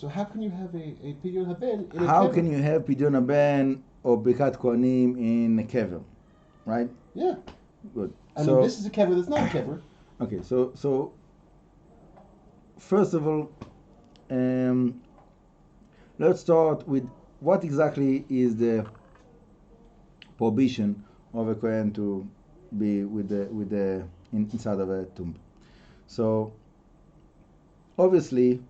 So how can you have a pidyon haben in a How kever? can you have pidyon haben or birkat kohanim in a kever, right? Yeah. Good. I mean, this is a kever that's not a kever. Okay, so first of all, let's start with what exactly is the prohibition of a kohen to be with the inside of a tomb. So obviously,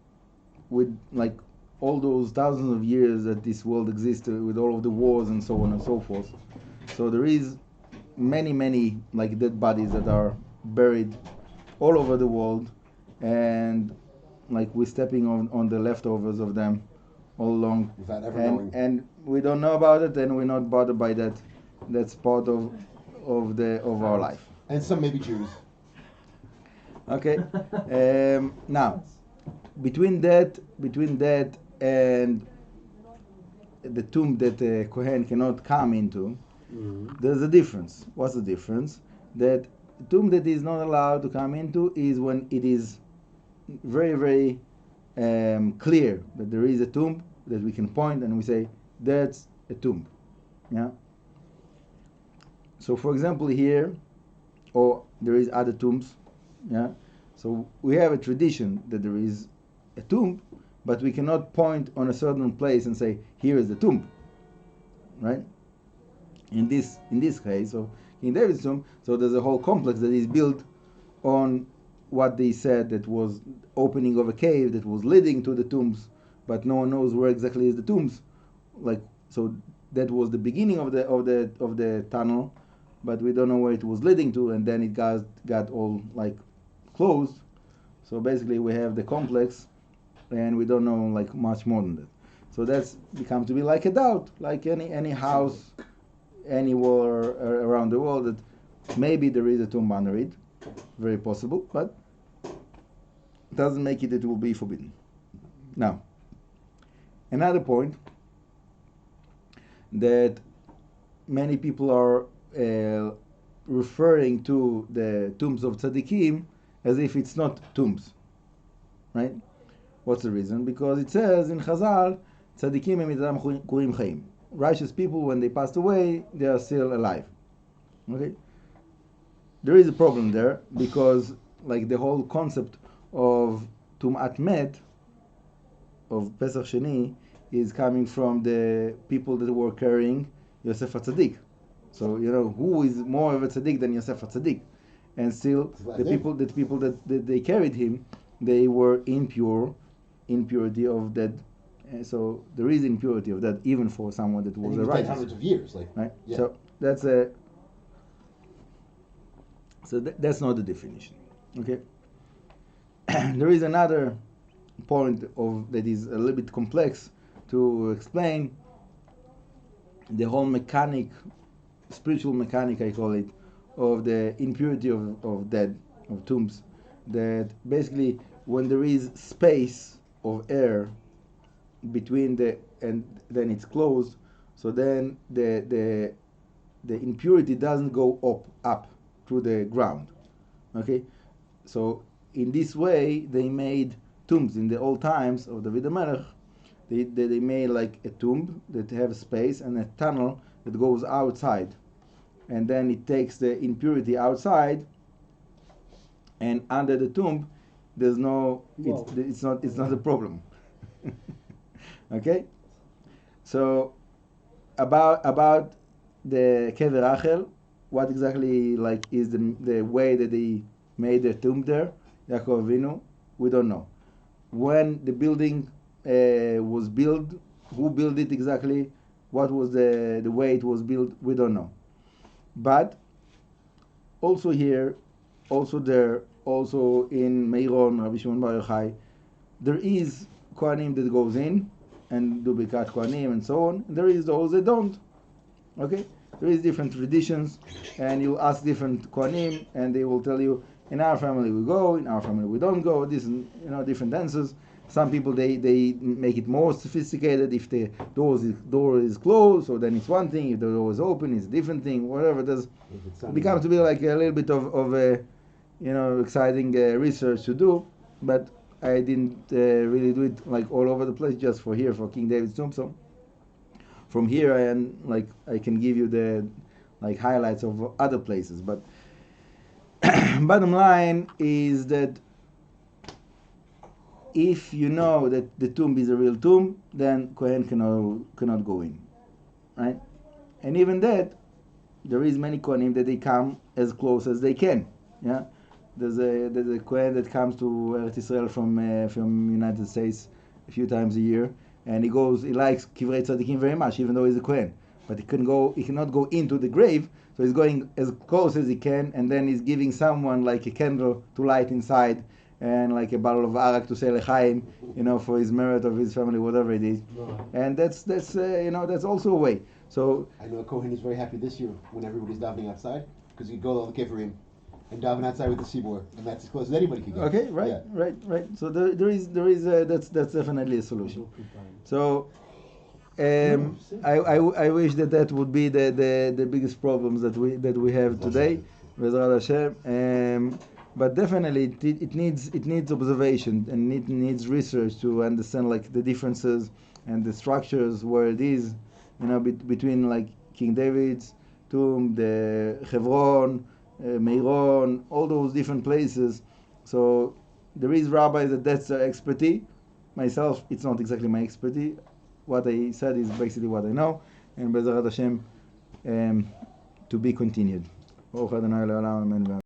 with like all those thousands of years that this world existed, with all of the wars and so on and so forth, so there is many like dead bodies that are buried all over the world, and like we're stepping on the leftovers of them all along, Without ever knowing. And we don't know about it, and we're not bothered by that. That's part of our life. And some maybe Jews. Okay. Now, between that and the tomb that a kohen cannot come into, there's a difference. What's the difference? That the tomb that is not allowed to come into is when it is very clear that there is a tomb that we can point and we say that's a tomb. Yeah. So, for example, here, or there is other tombs. Yeah. So we have a tradition that there is a tomb, but we cannot point on a certain place and say here is the tomb. Right. In this case, so in David's tomb, so there's a whole complex that is built on what they said that was opening of a cave that was leading to the tombs, but no one knows where exactly is the tombs. Like, so that was the beginning of the tunnel, but we don't know where it was leading to, and then it got all like closed. So basically, we have the complex, and we don't know like much more than that. So that's become to be like a doubt, like any house anywhere around the world, that maybe there is a tomb under it, very possible, but doesn't make it will be forbidden. Now, another point that many people are referring to the tombs of tzaddikim as if it's not tombs, right? What's the reason? Because it says in Chazal, tzaddikim emitam kurim chaim. Righteous people, when they passed away, they are still alive. Okay? There is a problem there, because like the whole concept of Tumat Met, of Pesach Sheni, is coming from the people that were carrying Yosef HaTzadik. So, who is more of a tzaddik than Yosef HaTzadik? And still, the people that they carried him, they were impurity of that. So there is impurity of that, even for someone that was a righteous. Hundreds of years, like right. Yeah. So that's that's not the definition. Okay. There is another point that is a little bit complex to explain. The whole spiritual mechanic, I call it, of the impurity of tombs. That basically, when there is space of air between and then it's closed, so then the impurity doesn't go up through the ground. Okay, so in this way they made tombs in the old times of David HaMelech. They made like a tomb that have space and a tunnel that goes outside, and then it takes the impurity outside, and under the tomb there's it's not a problem. Okay, so about the Kever Rachel, what exactly like is the way that they made the tomb there, Yaakov Avinu, we don't know. When the building was built, who built it exactly, what was the way it was built, we don't know. But also here, also there, also in Meiron, Rabbi Shimon Bar Yochai, there is Cohanim that goes in and do Birkat Cohanim and so on. And there is those that don't. Okay? There is different traditions, and you ask different Cohanim, and they will tell you, in our family we go, in our family we don't go. This is, different answers. Some people they make it more sophisticated. If the door is closed, so then it's one thing. If the door is open, it's a different thing. Whatever it does, it becomes to be like a little bit of exciting research to do. But I didn't really do it like all over the place, just for here, for King David's tomb. So from here, I can give you the like highlights of other places. But bottom line is that if you know that the tomb is a real tomb, then Kohen cannot go in, right? And even that, there is many Kohanim that they come as close as they can. Yeah, there's a Kohen that comes to Eretz Yisrael from United States a few times a year, and he likes Kivrei Tzadikim very much, even though he's a Kohen. But he cannot go into the grave, so he's going as close as he can, and then he's giving someone like a candle to light inside, and like a bottle of arak to say l'chaim, for his merit of his family, whatever it is. Right. And that's also a way. So I know a Kohen is very happy this year when everybody's davening outside, because you go to the keverim and daven outside with the sibor, and that's as close as anybody can get. Okay, right, Yeah. right. So there is that's definitely a solution. So I wish that would be the biggest problems that we have today, Bezrat Hashem. But definitely it needs observation, and it needs research to understand like the differences and the structures where it is, between like King David's tomb, the Hebron, Meiron, all those different places. So there is rabbis that's their expertise. Myself, it's not exactly my expertise. What I said is basically what I know, and Bezrat Hashem, to be continued. Baruch Adonoy le'olam, amen.